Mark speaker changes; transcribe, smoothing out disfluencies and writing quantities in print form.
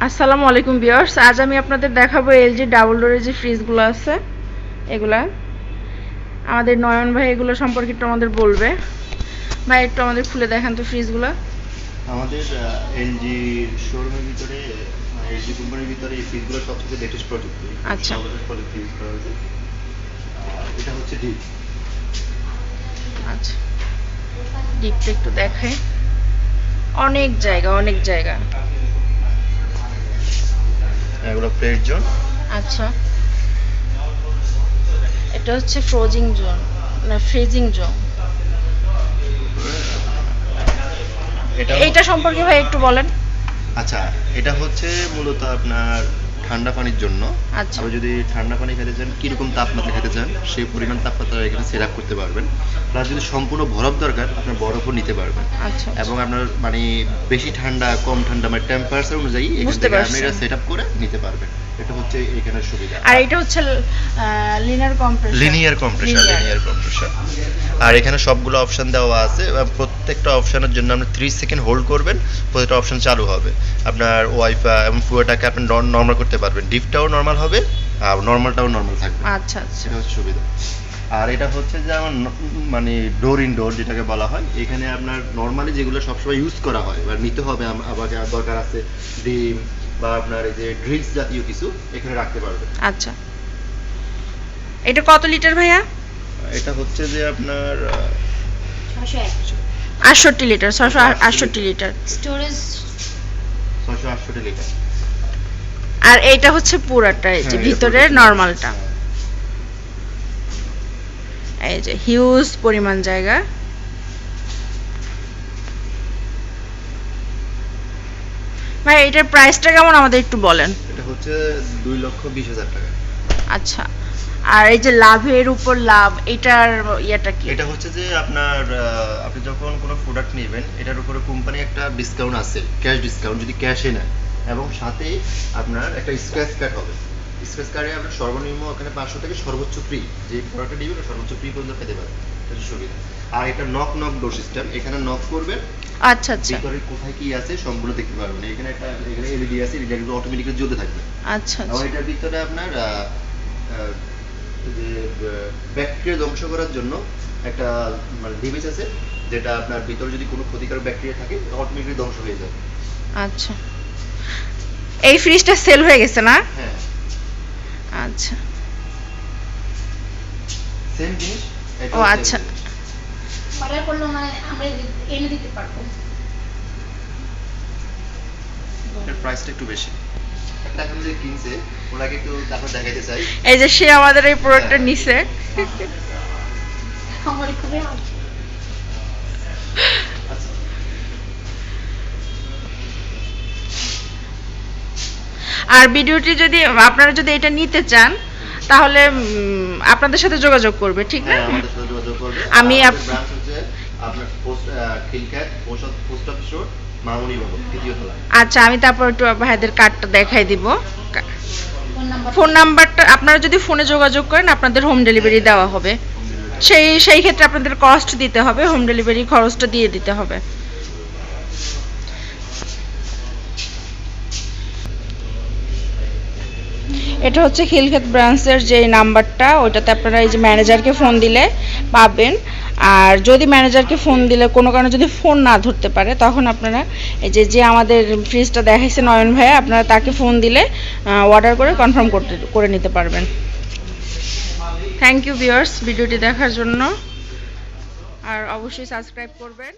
Speaker 1: আসসালামু আলাইকুম ভিউয়ার্স, আজ আমি আপনাদের দেখাবো এলজি ডাবল ডোরের যে ফ্রিজগুলো আছে এগুলা। আমাদের নয়ন ভাই এগুলো সম্পর্কে একটু আমাদের বলবে। ভাই একটু আমাদের খুলে দেখান তো ফ্রিজগুলো।
Speaker 2: আমাদের এলজি শোরুমের ভিতরে এলজি কোম্পানির ভিতরে এই ফ্রিজগুলো সবথেকে লেটেস্ট প্রযুক্তি।
Speaker 1: আচ্ছা,
Speaker 2: প্রযুক্তি ইউজ করা হয়েছে। এটা হচ্ছে ডিপ।
Speaker 1: আচ্ছা, ডিপটা একটু দেখাই। অনেক জায়গা।
Speaker 2: এগুলো প্লেট জোন।
Speaker 1: আচ্ছা, এটা হচ্ছে ফ্রোজিং জোন না ফ্রিজিং জোন। এটা সম্পর্কে ভাই একটু বলেন।
Speaker 2: আচ্ছা, এটা হচ্ছে মূলত আপনার ঠান্ডা পানির জন্য।
Speaker 1: আচ্ছা,
Speaker 2: আপনি যদি ঠান্ডা পানি খেতে চান, কিরকম তাপমাত্রা খেতে চান সেই পরিমাণ তাপমাত্রা এখানে সেট আপ করতে পারবেন। প্লাস যদি সম্পূর্ণ বরফ দরকার, আপনার বরফও নিতে পারবেন।
Speaker 1: আচ্ছা,
Speaker 2: এবং আপনার মানে বেশি ঠান্ডা কম ঠান্ডা মানে টেম্পারেচার অনুযায়ী এখান থেকে আপনি এটা সেট আপ করে নিতে পারবেন। এটা হচ্ছে এখানের সুবিধা।
Speaker 1: আর এটা হচ্ছে
Speaker 2: লিনিয়ার কম্প্রেসর। আর এখানে সবগুলো অপশন দেওয়া আছে, প্রত্যেকটা অপশনের জন্য আপনি 30 সেকেন্ড হোল্ড করবেন, প্রত্যেকটা অপশন চালু হবে। আপনার ওয়াইফাই এবং পুরোটাকে আপনি নর্মাল করতে পারবেন, ডিপটাও নর্মাল হবে আর নর্মালটাও নর্মাল থাকবে।
Speaker 1: আচ্ছা,
Speaker 2: এটা হচ্ছে সুবিধা। আর এটা হচ্ছে যে আমার মানে ডোর ইন ডোর যেটাকে বলা হয়, এখানে আপনার নর্মালি যেগুলো সবসময় ইউজ করা হয় এবার নিতে হবে আবার দরকার আছে ডিম বা আপনার এই যে ড্রিঙ্কস জাতীয় কিছু এখানে রাখতে পারবেন।
Speaker 1: আচ্ছা, এটা কত লিটার ভাইয়া?
Speaker 2: এটা হচ্ছে যে আপনার
Speaker 1: 68 লিটার, 668 লিটার
Speaker 3: স্টোরেজ
Speaker 2: 668 লিটার।
Speaker 1: আর এইটা হচ্ছে পুরাটা, এই যে ভিতরের নরমালটা। এই যে হিউজ পরিমাণ জায়গা। ভাই এটার প্রাইসটা কেমন আমাদের একটু বলেন।
Speaker 2: এটা হচ্ছে 2,20,000 টাকা।
Speaker 1: আচ্ছা, আর এই যে লাভের উপর লাভ, এটার ইয়েটা কি?
Speaker 2: এটা হচ্ছে যে আপনার আপনি যখন কোনো প্রোডাক্ট নেবেন এটার উপরে কোম্পানি একটা ডিসকাউন্ট আছে, ক্যাশ ডিসকাউন্ট যদি ক্যাশে নেন, এবং সাথে আপনার একটা স্ক্র্যাচ কার্ড হবে। স্ক্র্যাচ কার্ডে আপনার সর্বনিম্ন ওখানে 500 থেকে সর্বোচ্চ ফ্রি, যে প্রোডাক্টটা নেবেন সর্বোচ্চ ফ্রি পর্যন্ত পেতে পারেন। এটা সুবিধা। আর এটা নক ডোর সিস্টেম, এখানে নক করবেন,
Speaker 1: আচ্ছা আচ্ছা,
Speaker 2: ভিতরে কোথায় কি আছে সম্পূর্ণ দেখতে পারবেন। এখানে এলইডি আছে, এলইডি অটোমেটিক্যালি জ্বলতে থাকবে।
Speaker 1: আচ্ছা
Speaker 2: এবং
Speaker 1: আচ্ছা,
Speaker 2: এটার ভিতরে আপনার যে ব্যাকটেরিয়া ধ্বংস করার জন্য একটা মানে ডিভাইস আছে, যেটা আপনার ভিতরে যদি কোনো ক্ষতিকারক ব্যাকটেরিয়া থাকে অটোমেটিক্যালি ধ্বংস হয়ে যাবে।
Speaker 1: আচ্ছা, এই ফ্রিজটা সেল হয়ে গেছে না?
Speaker 2: হ্যাঁ,
Speaker 1: আচ্ছা,
Speaker 2: সেম জিনিস।
Speaker 1: ও আচ্ছা,
Speaker 3: অর্ডার করলে মানে আমরা এনে দিতে পারবো।
Speaker 2: এর প্রাইসটা একটু বেশি। এখন যে কিনছে ওনাকে একটু তারপর দেখাইতে চাই।
Speaker 1: এই যে সে আমাদের এই প্রোডাক্টটা নিছে।
Speaker 3: আমার খুবই
Speaker 1: আর ভিডিওটি যদি আপনারা যদি এটা নিতে চান তাহলে আপনাদের সাথে যোগাযোগ করবে, ঠিক না?
Speaker 2: হ্যাঁ, আমাদের সাথে যোগাযোগ করবে।
Speaker 1: আমি
Speaker 2: ব্রাঞ্চ হচ্ছে আপনার খিলখ্যাত পোস্ট অফিস রোড, মামুনি ভবন, তৃতীয় তলা।
Speaker 1: আচ্ছা, আমি তারপর একটু ভাইদের কার্ডটা দেখাই দিব।
Speaker 3: ফোন
Speaker 1: ফোন নাম্বারটা আপনারা যদি ফোনে যোগাযোগ করেন আপনাদের হোম ডেলিভারি দেওয়া হবে। সেই ক্ষেত্রে আপনাদের কস্ট দিতে হবে, হোম ডেলিভারি খরচটা দিয়ে দিতে হবে। এটা হচ্ছে খিলক্ষেত ব্রাঞ্চের যে নাম্বারটা, ওইটাতে আপনারা এই যে ম্যানেজারকে ফোন দিলে পাবেন। আর যদি ম্যানেজারকে ফোন দিলে কোনো কারণে যদি ফোন না ধরতে পারে, তখন আপনারা এই যে আমাদের ফ্রিজটা দেখাইছে নয়ন ভাইয়া, আপনারা তাকে ফোন দিলে অর্ডার করে কনফার্ম করে নিতে পারবেন। থ্যাংক ইউ ভিউয়ার্স ভিডিওটি দেখার জন্য, আর অবশ্যই সাবস্ক্রাইব করবেন।